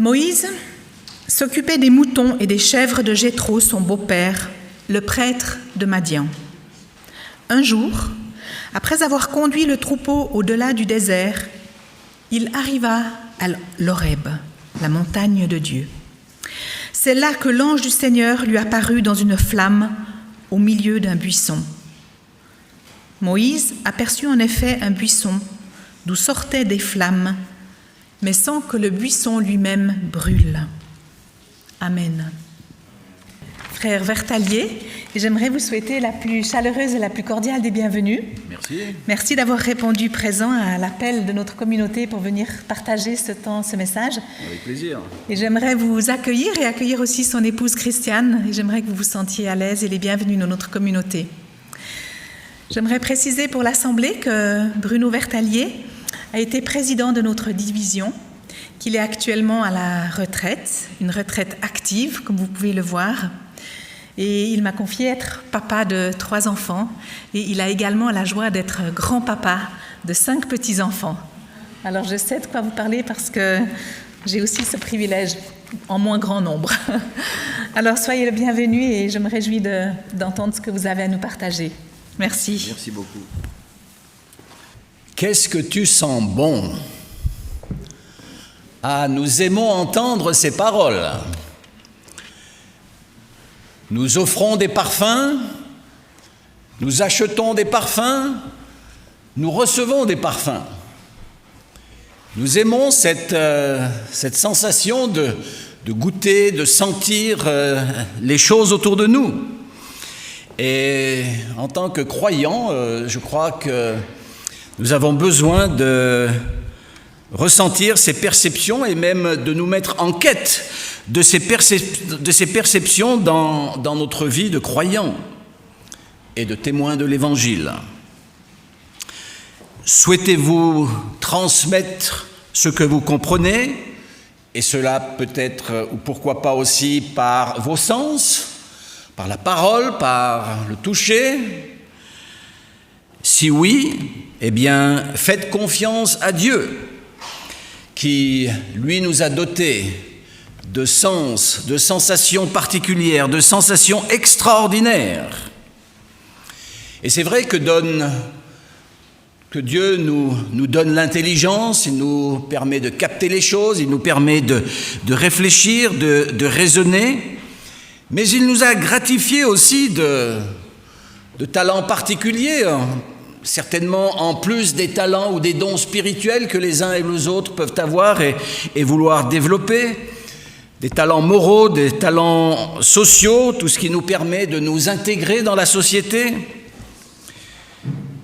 Moïse s'occupait des moutons et des chèvres de Jéthro, son beau-père, le prêtre de Madian. Un jour, après avoir conduit le troupeau au-delà du désert, il arriva à l'Horeb, la montagne de Dieu. C'est là que l'ange du Seigneur lui apparut dans une flamme au milieu d'un buisson. Moïse aperçut en effet un buisson d'où sortaient des flammes, mais sans que le buisson lui-même brûle. Amen. Frère Vertalier, j'aimerais vous souhaiter la plus chaleureuse et la plus cordiale des bienvenues. Merci. Merci d'avoir répondu présent à l'appel de notre communauté pour venir partager ce message. Avec plaisir. Et j'aimerais vous accueillir et accueillir aussi son épouse Christiane. Et j'aimerais que vous vous sentiez à l'aise et les bienvenus dans notre communauté. J'aimerais préciser pour l'Assemblée que Bruno Vertalier a été président de notre division, qu'il est actuellement à la retraite, une retraite active, comme vous pouvez le voir. Et il m'a confié être papa de 3 enfants. Et il a également la joie d'être grand-papa de 5 petits-enfants. Alors je sais de quoi vous parler parce que j'ai aussi ce privilège en moins grand nombre. Alors soyez le bienvenu et je me réjouis d'entendre ce que vous avez à nous partager. Merci. Merci beaucoup. Qu'est-ce que tu sens bon? Ah, nous aimons entendre ces paroles. Nous offrons des parfums, nous achetons des parfums, nous recevons des parfums. Nous aimons cette sensation de goûter, de sentir les choses autour de nous. Et en tant que croyants, je crois que nous avons besoin de ressentir ces perceptions et même de nous mettre en quête de ces perceptions dans notre vie de croyants et de témoins de l'Évangile. Souhaitez-vous transmettre ce que vous comprenez, et cela peut-être, ou pourquoi pas aussi, par vos sens, par la parole, par le toucher? Si oui, eh bien, faites confiance à Dieu, qui, lui, nous a dotés de sens, de sensations particulières, de sensations extraordinaires. Et c'est vrai que Dieu nous donne l'intelligence, il nous permet de capter les choses, il nous permet de réfléchir, de raisonner, mais il nous a gratifiés aussi de talents particuliers, certainement en plus des talents ou des dons spirituels que les uns et les autres peuvent avoir et vouloir développer, des talents moraux, des talents sociaux, tout ce qui nous permet de nous intégrer dans la société.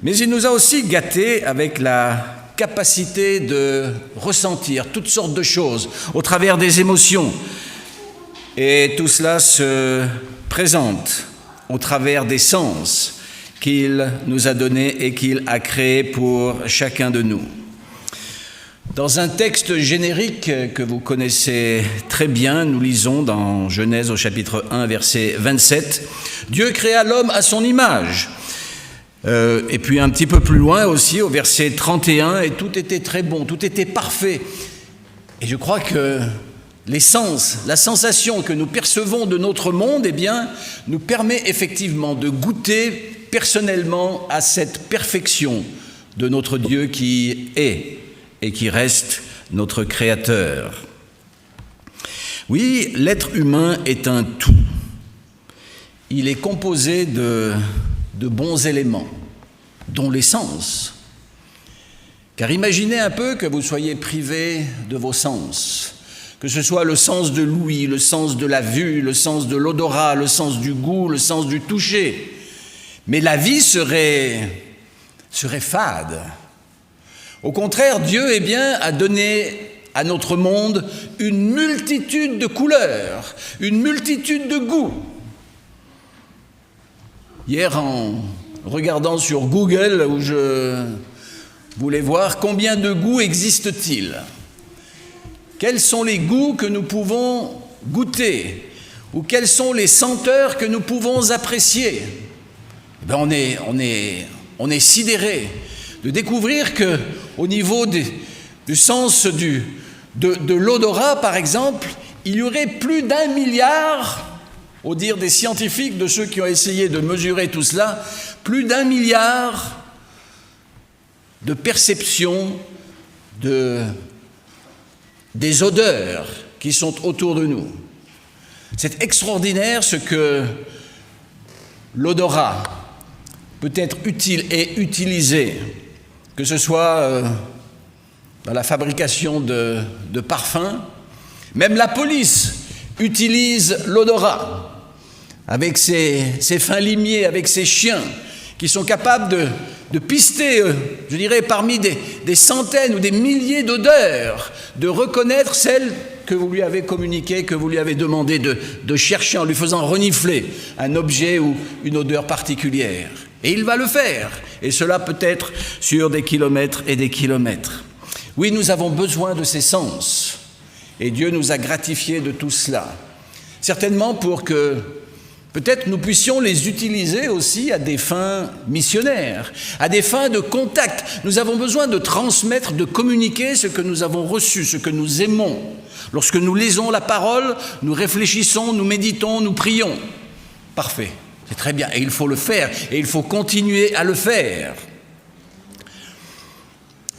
Mais il nous a aussi gâtés avec la capacité de ressentir toutes sortes de choses au travers des émotions. Et tout cela se présente au travers des sens qu'il nous a donnés et qu'il a créés pour chacun de nous. Dans un texte générique que vous connaissez très bien, nous lisons dans Genèse au chapitre 1, verset 27, « Dieu créa l'homme à son image ». Et puis un petit peu plus loin aussi, au verset 31, « Et tout était très bon, tout était parfait ». Et je crois que les sens, la sensation que nous percevons de notre monde, eh bien, nous permet effectivement de goûter personnellement à cette perfection de notre Dieu qui est et qui reste notre Créateur. Oui, l'être humain est un tout. Il est composé de bons éléments, dont les sens. Car imaginez un peu que vous soyez privé de vos sens, que ce soit le sens de l'ouïe, le sens de la vue, le sens de l'odorat, le sens du goût, le sens du toucher. Mais la vie serait fade. Au contraire, Dieu, eh bien, a donné à notre monde une multitude de couleurs, une multitude de goûts. Hier, en regardant sur Google, où je voulais voir combien de goûts existent-ils, quels sont les goûts que nous pouvons goûter, ou quelles sont les senteurs que nous pouvons apprécier, on est sidéré de découvrir qu'au niveau du sens de l'odorat, par exemple, il y aurait plus d'1 milliard, au dire des scientifiques, de ceux qui ont essayé de mesurer tout cela, plus d'1 milliard de perceptions des odeurs qui sont autour de nous. C'est extraordinaire ce que l'odorat peut être utile et utilisé, que ce soit dans la fabrication de parfums. Même la police utilise l'odorat avec ses fins limiers, avec ses chiens, qui sont capables de pister, je dirais, parmi des centaines ou des milliers d'odeurs, de reconnaître celle que vous lui avez communiquée, que vous lui avez demandé de chercher en lui faisant renifler un objet ou une odeur particulière. Et il va le faire, et cela peut être sur des kilomètres et des kilomètres. Oui, nous avons besoin de ces sens, et Dieu nous a gratifiés de tout cela. Certainement pour que peut-être nous puissions les utiliser aussi à des fins missionnaires, à des fins de contact. Nous avons besoin de transmettre, de communiquer ce que nous avons reçu, ce que nous aimons. Lorsque nous lisons la parole, nous réfléchissons, nous méditons, nous prions. Parfait, c'est très bien, et il faut le faire, et il faut continuer à le faire.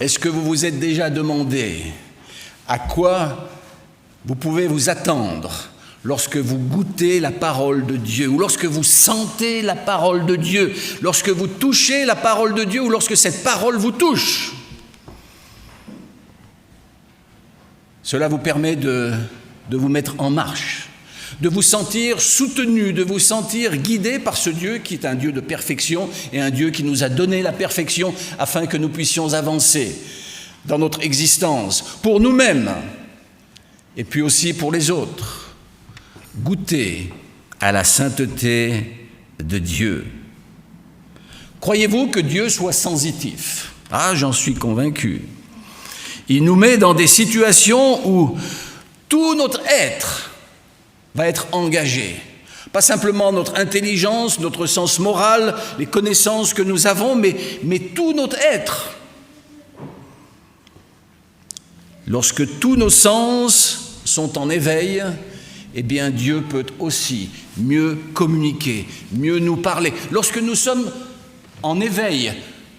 Est-ce que vous vous êtes déjà demandé à quoi vous pouvez vous attendre lorsque vous goûtez la parole de Dieu, ou lorsque vous sentez la parole de Dieu, lorsque vous touchez la parole de Dieu, ou lorsque cette parole vous touche? Cela vous permet de vous mettre en marche, de vous sentir soutenu, de vous sentir guidé par ce Dieu qui est un Dieu de perfection et un Dieu qui nous a donné la perfection afin que nous puissions avancer dans notre existence, pour nous-mêmes et puis aussi pour les autres. Goûter à la sainteté de Dieu. Croyez-vous que Dieu soit sensitif? Ah, j'en suis convaincu. Il nous met dans des situations où tout notre être va être engagé. Pas simplement notre intelligence, notre sens moral, les connaissances que nous avons, mais tout notre être. Lorsque tous nos sens sont en éveil, eh bien Dieu peut aussi mieux communiquer, mieux nous parler. Lorsque nous sommes en éveil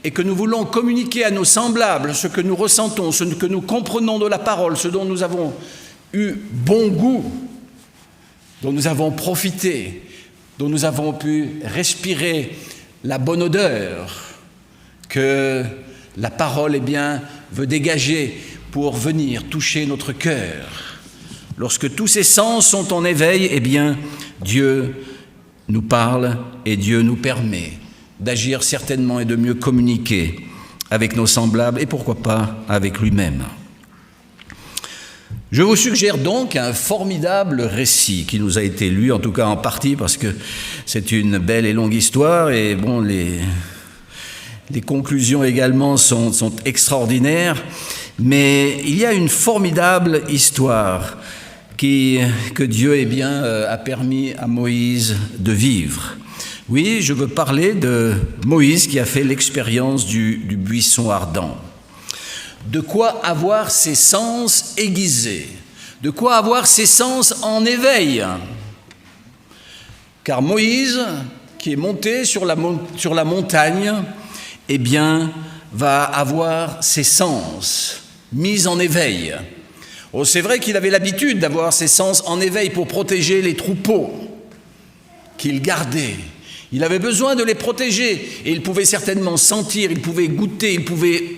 et que nous voulons communiquer à nos semblables ce que nous ressentons, ce que nous comprenons de la parole, ce dont nous avons eu bon goût, dont nous avons profité, dont nous avons pu respirer la bonne odeur que la parole, eh bien, veut dégager pour venir toucher notre cœur. Lorsque tous ces sens sont en éveil, eh bien, Dieu nous parle et Dieu nous permet d'agir certainement et de mieux communiquer avec nos semblables et pourquoi pas avec lui-même. Je vous suggère donc un formidable récit qui nous a été lu, en tout cas en partie, parce que c'est une belle et longue histoire et bon, les conclusions également sont extraordinaires, mais il y a une formidable histoire que Dieu a permis à Moïse de vivre. Oui, je veux parler de Moïse qui a fait l'expérience du buisson ardent. De quoi avoir ses sens aiguisés, de quoi avoir ses sens en éveil. Car Moïse, qui est monté sur la montagne, eh bien, va avoir ses sens mis en éveil. Oh, c'est vrai qu'il avait l'habitude d'avoir ses sens en éveil pour protéger les troupeaux qu'il gardait. Il avait besoin de les protéger et il pouvait certainement sentir, il pouvait goûter, il pouvait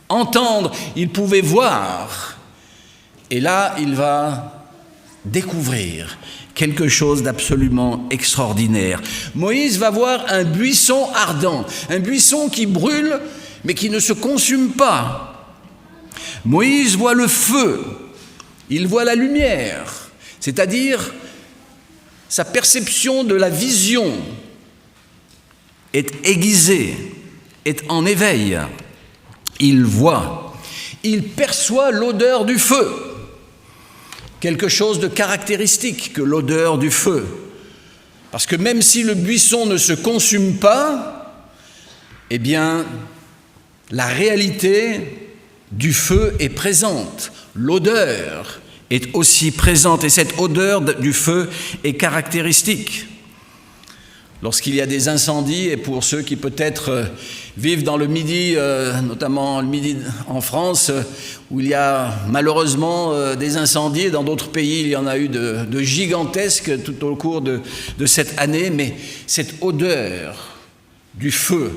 entendre, il pouvait voir. Et là, il va découvrir quelque chose d'absolument extraordinaire. Moïse va voir un buisson ardent, un buisson qui brûle mais qui ne se consume pas. Moïse voit le feu, il voit la lumière, c'est-à-dire sa perception de la vision est aiguisée, est en éveil. Il voit, il perçoit l'odeur du feu, quelque chose de caractéristique que l'odeur du feu. Parce que même si le buisson ne se consume pas, eh bien, la réalité du feu est présente. L'odeur est aussi présente et cette odeur du feu est caractéristique. Lorsqu'il y a des incendies, et pour ceux qui peut-être vivent dans le Midi, notamment le Midi en France, où il y a malheureusement des incendies, dans d'autres pays il y en a eu de gigantesques tout au cours de cette année, mais cette odeur du feu,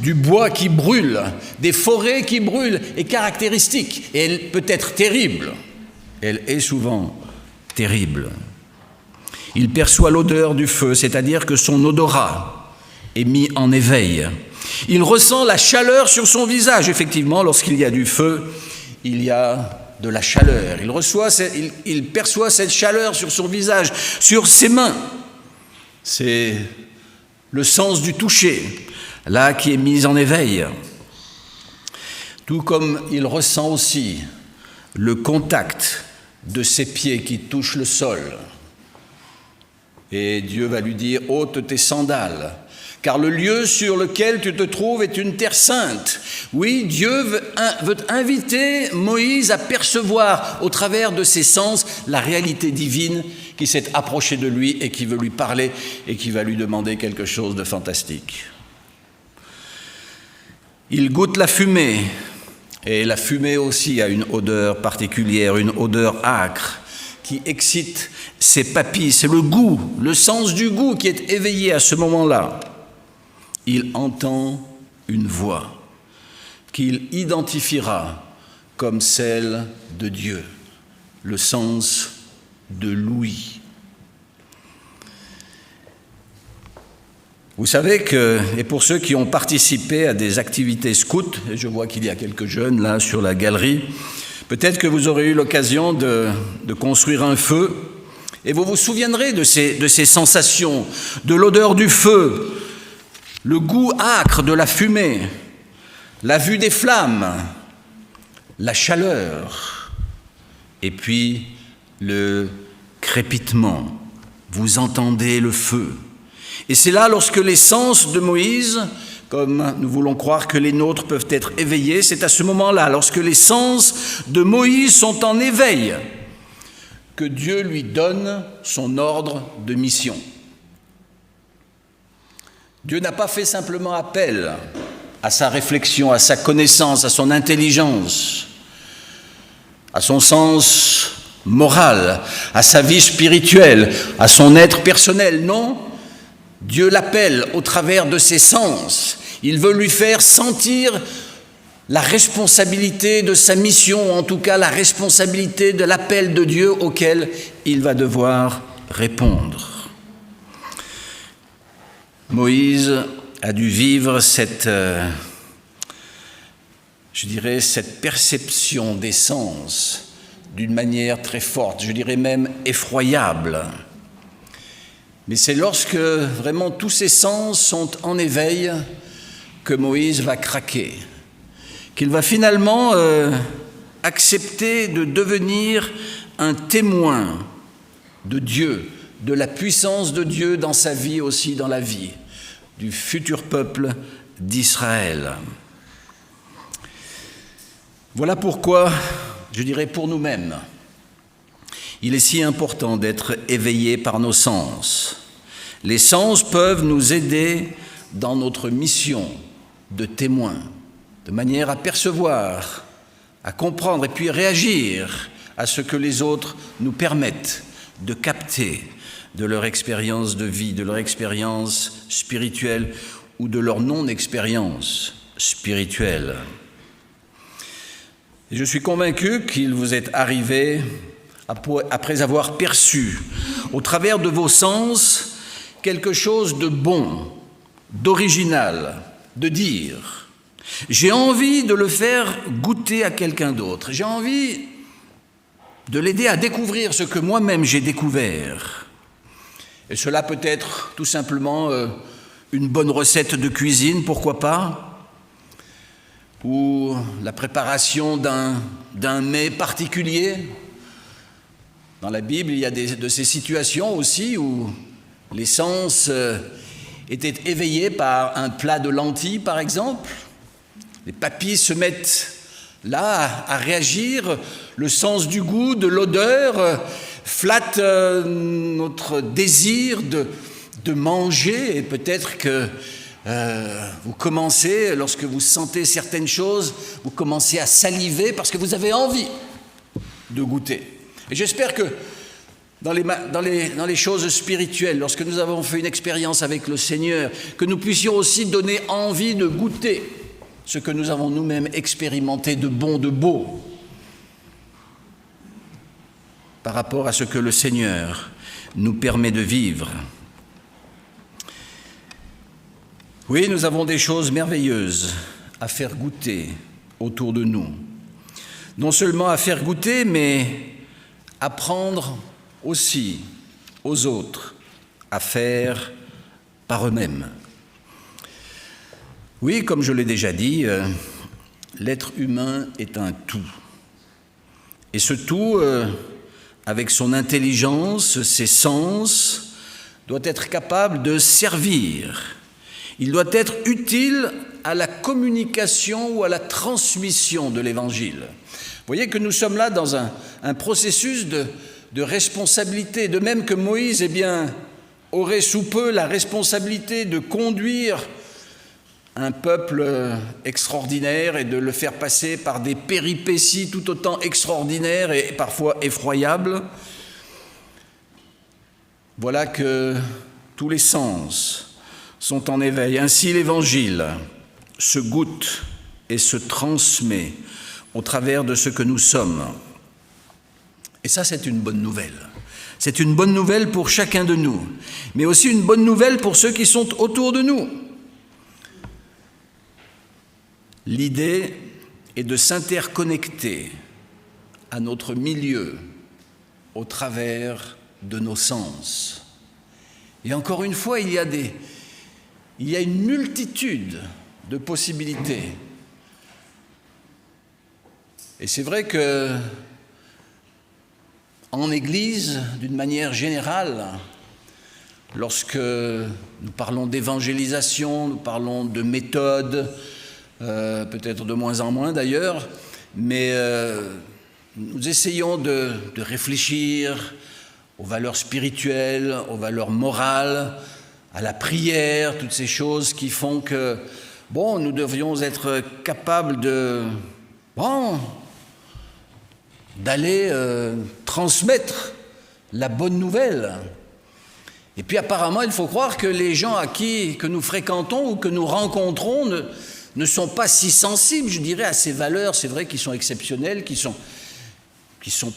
du bois qui brûle, des forêts qui brûlent est caractéristique, et elle peut être terrible, elle est souvent terrible. Il perçoit l'odeur du feu, c'est-à-dire que son odorat est mis en éveil. Il ressent la chaleur sur son visage. Effectivement, lorsqu'il y a du feu, il y a de la chaleur. Il perçoit cette chaleur sur son visage, sur ses mains. C'est le sens du toucher, là, qui est mis en éveil. Tout comme il ressent aussi le contact de ses pieds qui touchent le sol. Et Dieu va lui dire « ôte tes sandales, car le lieu sur lequel tu te trouves est une terre sainte. » Oui, Dieu veut inviter Moïse à percevoir au travers de ses sens la réalité divine qui s'est approchée de lui et qui veut lui parler et qui va lui demander quelque chose de fantastique. Il goûte la fumée, et la fumée aussi a une odeur particulière, une odeur âcre, qui excite ses papilles, c'est le goût, le sens du goût qui est éveillé à ce moment-là. Il entend une voix qu'il identifiera comme celle de Dieu, le sens de l'ouïe. Vous savez que, et pour ceux qui ont participé à des activités scouts, et je vois qu'il y a quelques jeunes là sur la galerie, peut-être que vous aurez eu l'occasion de construire un feu, et vous vous souviendrez de ces sensations, de l'odeur du feu, le goût âcre de la fumée, la vue des flammes, la chaleur, et puis le crépitement. Vous entendez le feu. Et c'est là, lorsque les sens de Moïse, comme nous voulons croire que les nôtres peuvent être éveillés, c'est à ce moment-là, lorsque les sens de Moïse sont en éveil, que Dieu lui donne son ordre de mission. Dieu n'a pas fait simplement appel à sa réflexion, à sa connaissance, à son intelligence, à son sens moral, à sa vie spirituelle, à son être personnel. Non, Dieu l'appelle au travers de ses sens. Il veut lui faire sentir la responsabilité de sa mission, en tout cas la responsabilité de l'appel de Dieu auquel il va devoir répondre. Moïse a dû vivre cette perception des sens d'une manière très forte, je dirais même effroyable. Mais c'est lorsque vraiment tous ses sens sont en éveil que Moïse va craquer, qu'il va finalement accepter de devenir un témoin de Dieu, de la puissance de Dieu dans sa vie aussi, dans la vie du futur peuple d'Israël. Voilà pourquoi, je dirais pour nous-mêmes, il est si important d'être éveillés par nos sens. Les sens peuvent nous aider dans notre mission de témoin, de manière à percevoir, à comprendre et puis réagir à ce que les autres nous permettent de capter de leur expérience de vie, de leur expérience spirituelle ou de leur non-expérience spirituelle. Et je suis convaincu qu'il vous est arrivé, après avoir perçu au travers de vos sens quelque chose de bon, d'original, de dire « j'ai envie de le faire goûter à quelqu'un d'autre, j'ai envie de l'aider à découvrir ce que moi-même j'ai découvert ». Et cela peut être tout simplement une bonne recette de cuisine, pourquoi pas, ou la préparation d'un mets particulier. Dans la Bible, il y a de ces situations aussi où les sens étaient éveillés par un plat de lentilles, par exemple. Les papilles se mettent là, à réagir, le sens du goût, de l'odeur, flatte notre désir de manger, et peut-être que vous commencez, lorsque vous sentez certaines choses, vous commencez à saliver parce que vous avez envie de goûter. Et j'espère que dans les choses spirituelles, lorsque nous avons fait une expérience avec le Seigneur, que nous puissions aussi donner envie de goûter ce que nous avons nous-mêmes expérimenté de bon, de beau, par rapport à ce que le Seigneur nous permet de vivre. Oui, nous avons des choses merveilleuses à faire goûter autour de nous. Non seulement à faire goûter, mais apprendre aussi aux autres à faire par eux-mêmes. Oui, comme je l'ai déjà dit, l'être humain est un tout. Et ce tout, avec son intelligence, ses sens, doit être capable de servir. Il doit être utile à la communication ou à la transmission de l'Évangile. Vous voyez que nous sommes là dans un processus de responsabilité, de même que Moïse aurait sous peu la responsabilité de conduire un peuple extraordinaire et de le faire passer par des péripéties tout autant extraordinaires et parfois effroyables. Voilà que tous les sens sont en éveil. Ainsi, l'Évangile se goûte et se transmet au travers de ce que nous sommes. Et ça, c'est une bonne nouvelle. C'est une bonne nouvelle pour chacun de nous, mais aussi une bonne nouvelle pour ceux qui sont autour de nous. L'idée est de s'interconnecter à notre milieu au travers de nos sens. Et encore une fois, il y a une multitude de possibilités. Et c'est vrai que en Église, d'une manière générale, lorsque nous parlons d'évangélisation, nous parlons de méthode, peut-être de moins en moins d'ailleurs, mais nous essayons de réfléchir aux valeurs spirituelles, aux valeurs morales, à la prière, toutes ces choses qui font que, nous devrions être capables d'aller transmettre la bonne nouvelle. Et puis apparemment, il faut croire que les gens que nous fréquentons ou que nous rencontrons ne sont pas si sensibles, je dirais, à ces valeurs, c'est vrai, qui sont exceptionnelles, qui sont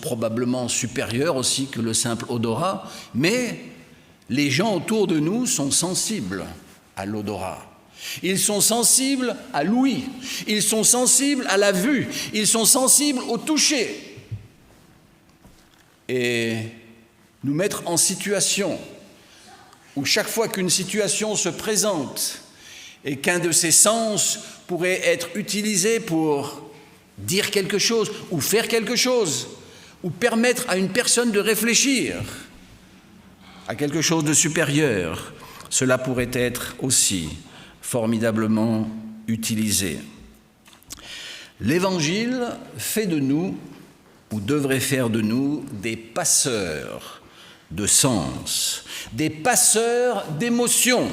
probablement supérieures aussi que le simple odorat, mais les gens autour de nous sont sensibles à l'odorat. Ils sont sensibles à l'ouïe, ils sont sensibles à la vue, ils sont sensibles au toucher. Et nous mettre en situation où chaque fois qu'une situation se présente et qu'un de ces sens pourrait être utilisé pour dire quelque chose ou faire quelque chose ou permettre à une personne de réfléchir à quelque chose de supérieur, cela pourrait être aussi formidablement utilisé. L'Évangile fait de nous, ou devrait faire de nous, des passeurs de sens, des passeurs d'émotions.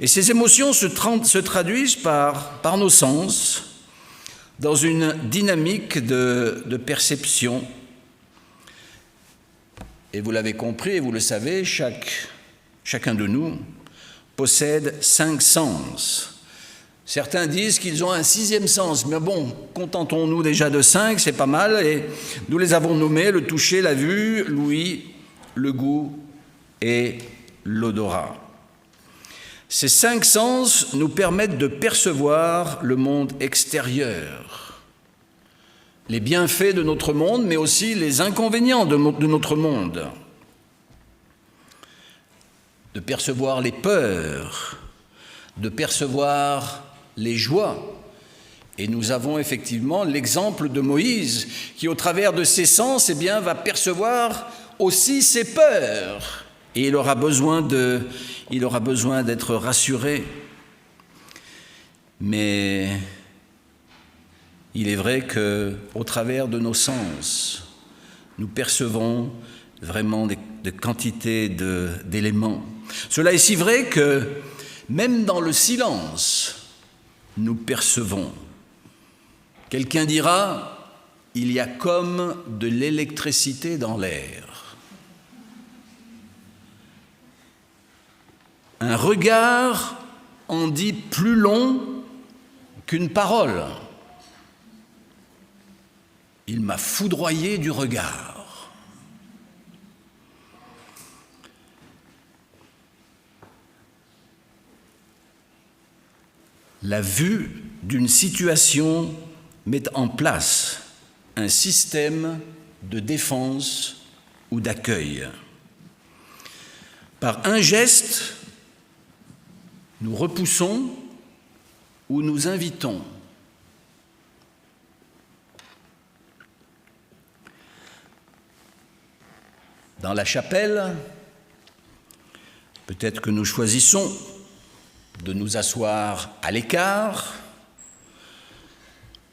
Et ces émotions se traduisent par nos sens dans une dynamique de perception. Et vous l'avez compris et vous le savez, chacun de nous possède 5 sens. Certains disent qu'ils ont un 6e sens, mais contentons-nous déjà de 5, c'est pas mal, et nous les avons nommés le toucher, la vue, l'ouïe, le goût et l'odorat. Ces 5 sens nous permettent de percevoir le monde extérieur, les bienfaits de notre monde, mais aussi les inconvénients de notre monde, de percevoir les peurs, de percevoir les joies. Et nous avons effectivement l'exemple de Moïse qui, au travers de ses sens, va percevoir aussi ses peurs. Et il aura besoin d'être rassuré. Mais il est vrai qu'au travers de nos sens, nous percevons vraiment des quantités d'éléments. Cela est si vrai que même dans le silence, nous percevons. Quelqu'un dira, il y a comme de l'électricité dans l'air. Un regard en dit plus long qu'une parole. Il m'a foudroyé du regard. La vue d'une situation met en place un système de défense ou d'accueil. Par un geste, nous repoussons ou nous invitons. Dans la chapelle, peut-être que nous choisissons de nous asseoir à l'écart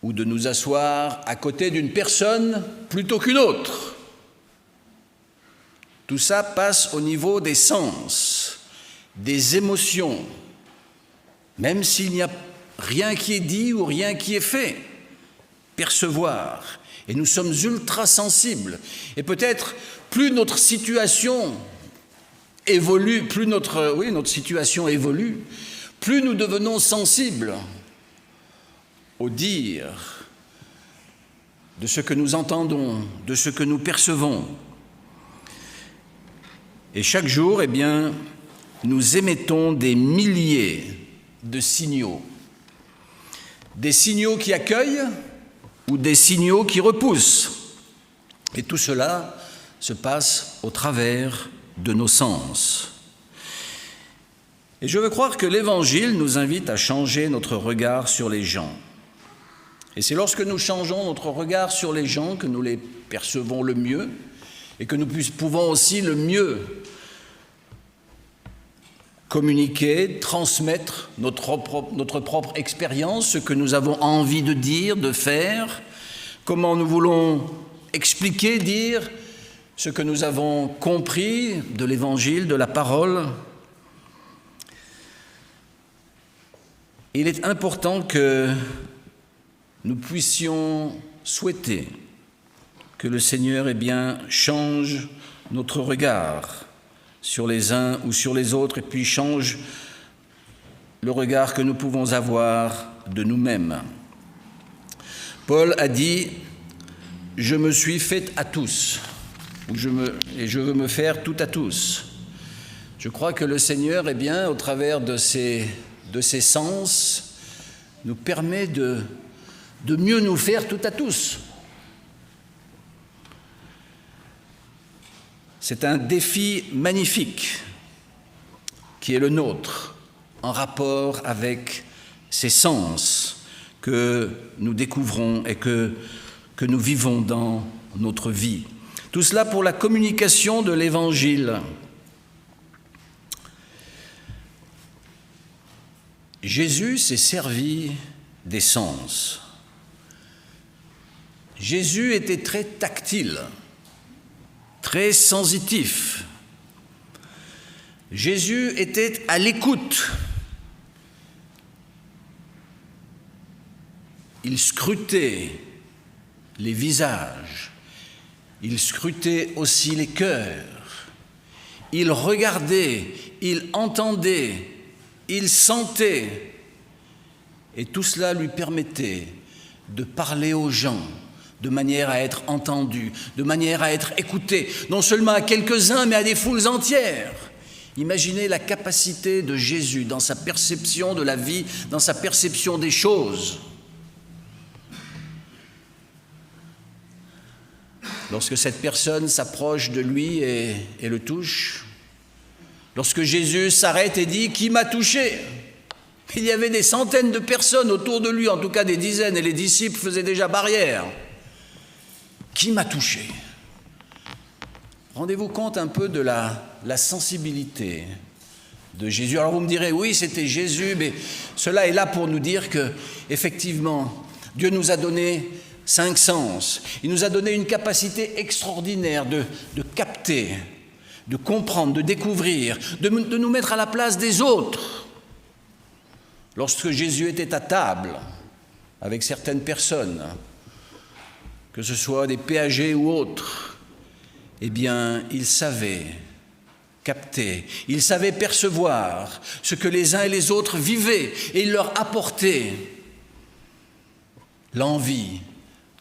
ou de nous asseoir à côté d'une personne plutôt qu'une autre. Tout ça passe au niveau des sens, des émotions, même s'il n'y a rien qui est dit ou rien qui est fait. Percevoir. Et nous sommes ultra sensibles. Et peut-être plus notre situation évolue, notre situation évolue, plus nous devenons sensibles au dire de ce que nous entendons, de ce que nous percevons. Et chaque jour, nous émettons des milliers de signaux. Des signaux qui accueillent ou des signaux qui repoussent. Et tout cela se passe au travers de nos sens. Et je veux croire que l'Évangile nous invite à changer notre regard sur les gens. Et c'est lorsque nous changeons notre regard sur les gens que nous les percevons le mieux et que nous pouvons aussi le mieux communiquer, transmettre notre propre expérience, ce que nous avons envie de dire, de faire, comment nous voulons expliquer, dire ce que nous avons compris de l'Évangile, de la parole. Il est important que nous puissions souhaiter que le Seigneur change notre regard sur les uns ou sur les autres et puis change le regard que nous pouvons avoir de nous-mêmes. Paul a dit « Je me suis fait à tous » et je veux me faire tout à tous. Je crois que le Seigneur, au travers de ses sens, nous permet de mieux nous faire tout à tous. C'est un défi magnifique qui est le nôtre, en rapport avec ces sens que nous découvrons et que nous vivons dans notre vie. Tout cela pour la communication de l'Évangile. Jésus s'est servi des sens. Jésus était très tactile, très sensitif. Jésus était à l'écoute. Il scrutait les visages, il scrutait aussi les cœurs. Il regardait, il entendait, il sentait. Et tout cela lui permettait de parler aux gens de manière à être entendu, de manière à être écouté, non seulement à quelques-uns, mais à des foules entières. Imaginez la capacité de Jésus dans sa perception de la vie, dans sa perception des choses. Lorsque cette personne s'approche de lui et le touche, lorsque Jésus s'arrête et dit « Qui m'a touché ?» Il y avait des centaines de personnes autour de lui, en tout cas des dizaines, et les disciples faisaient déjà barrière. Qui m'a touché? Rendez-vous compte un peu de la sensibilité de Jésus. Alors vous me direz, oui, c'était Jésus, mais cela est là pour nous dire que, effectivement, Dieu nous a donné 5 sens. Il nous a donné une capacité extraordinaire de capter, de comprendre, de découvrir, de nous mettre à la place des autres. Lorsque Jésus était à table avec certaines personnes, que ce soit des péagers ou autres, eh bien, il savait capter, il savait percevoir ce que les uns et les autres vivaient et il leur apportait l'envie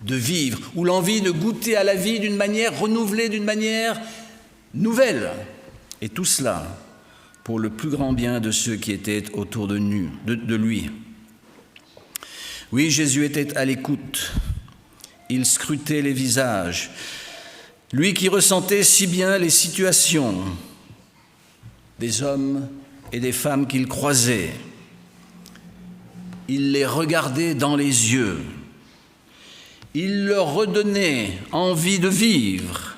de vivre ou l'envie de goûter à la vie d'une manière renouvelée, d'une manière nouvelle. Et tout cela pour le plus grand bien de ceux qui étaient autour de lui. Oui, Jésus était à l'écoute. Il scrutait les visages. Lui qui ressentait si bien les situations des hommes et des femmes qu'il croisait. Il les regardait dans les yeux. Il leur redonnait envie de vivre.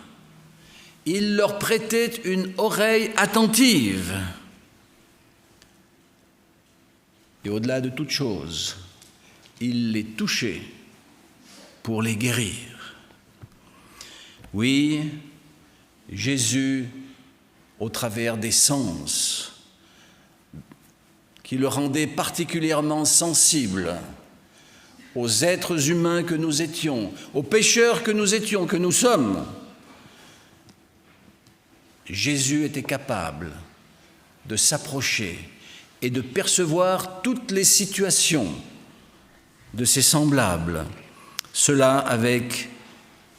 Il leur prêtait une oreille attentive. Et au-delà de toute chose, il les touchait pour les guérir. Oui, Jésus, au travers des sens, qui le rendaient particulièrement sensible aux êtres humains que nous étions, aux pécheurs que nous étions, que nous sommes, Jésus était capable de s'approcher et de percevoir toutes les situations de ses semblables, cela avec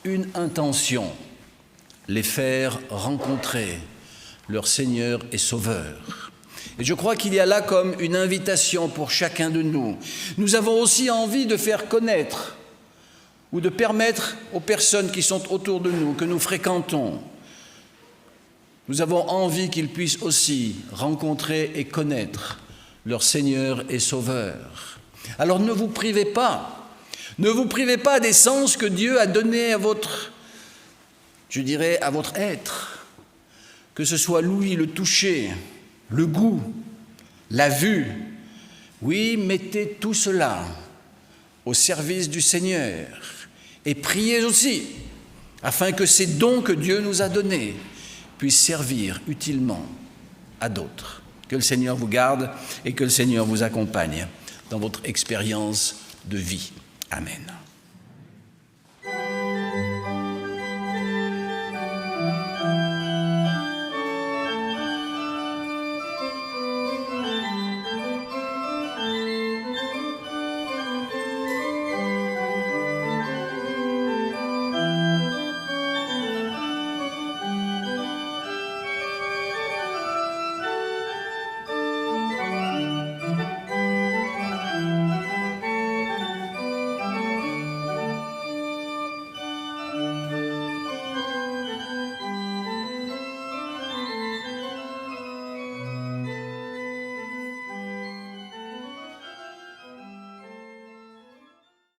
une intention, les faire rencontrer leur Seigneur et Sauveur. Et je crois qu'il y a là comme une invitation pour chacun de nous. Nous avons aussi envie de faire connaître ou de permettre aux personnes qui sont autour de nous, que nous fréquentons, nous avons envie qu'ils puissent aussi rencontrer et connaître leur Seigneur et Sauveur. Alors ne vous privez pas des sens que Dieu a donnés à votre, à votre être, que ce soit l'ouïe, le toucher, le goût, la vue. Oui, mettez tout cela au service du Seigneur et priez aussi afin que ces dons que Dieu nous a donnés puissent servir utilement à d'autres. Que le Seigneur vous garde et que le Seigneur vous accompagne dans votre expérience de vie. Amen.